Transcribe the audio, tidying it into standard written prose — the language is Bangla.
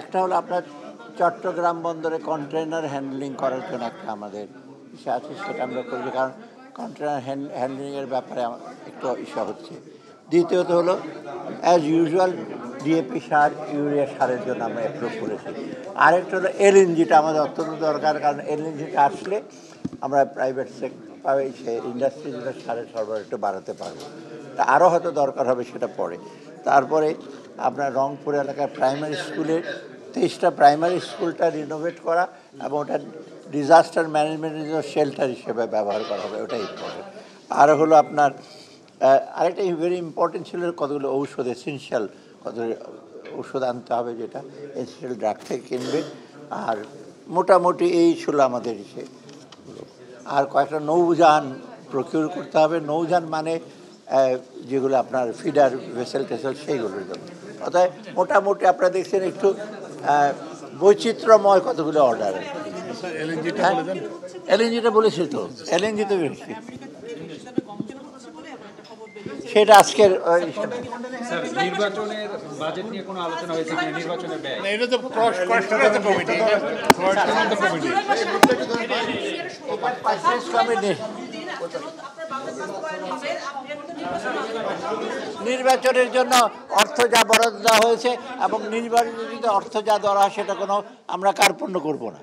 একটা হলো আপনার চট্টগ্রাম বন্দরে কন্টেইনার হ্যান্ডলিং করার জন্য একটা আমাদের ইচ্ছা আছে, সেটা আমরা করছি, কারণ কন্টেইনার হ্যান্ডলিংয়ের ব্যাপারে একটু ইচ্ছা হচ্ছে। দ্বিতীয়ত হলো অ্যাজ ইউজুয়াল ডিএপি সার, ইউরিয়া সারের জন্য আমরা অ্যাপ্রুভ করেছি। আরেকটা হলো এলএনজিটা আমাদের অত্যন্ত দরকার, কারণ এলএনজিটা আসলে আমরা প্রাইভেট ইন্ডাস্ট্রিজের সারের সরবরাহ একটু বাড়াতে পারবো। তা আরও হয়তো দরকার হবে, সেটা পরে। তারপরে আপনার রংপুর এলাকায় প্রাইমারি স্কুলের 23টা প্রাইমারি স্কুলটা রিনোভেট করা এবং ওটা ডিজাস্টার ম্যানেজমেন্টের জন্য শেল্টার হিসেবে ব্যবহার করা হবে, ওটাই ইম্পর্টেন্ট। আর হলো আপনার আরেকটা ভেরি ইম্পর্টেন্ট ছিল কতগুলো ঔষধ, এসেনশিয়াল কতগুলো ওষুধ আনতে হবে, যেটা এসেনশিয়াল ড্রাগ থেকে কিনবে। আর মোটামুটি এই ছিল আমাদের ইসে। আর কয়েকটা নৌযান প্রকিউর করতে হবে। নৌযান মানে যেগুলো আপনার ফিডার ভেসেল টেসেল, সেইগুলোর জন্য। অর্থাৎ মোটামুটি আপনারা দেখছেন একটু বৈচিত্র্যময় কতগুলো অর্ডার। এলএনজিটা বলেছি তো, এলএনজি তো বেশি, সেটা আজকের নির্বাচনের বাজেট নিয়ে কোনো আলোচনা হয়েছে কিনা? নির্বাচনের ব্যয় এটা তো নির্বাচনের জন্য অর্থ যা বরাদ্দ দেওয়া হয়েছে এবং নির্বাচনের অর্থ যা দেওয়া হয় সেটা কোনো আমরা কার্পণ্য করব না।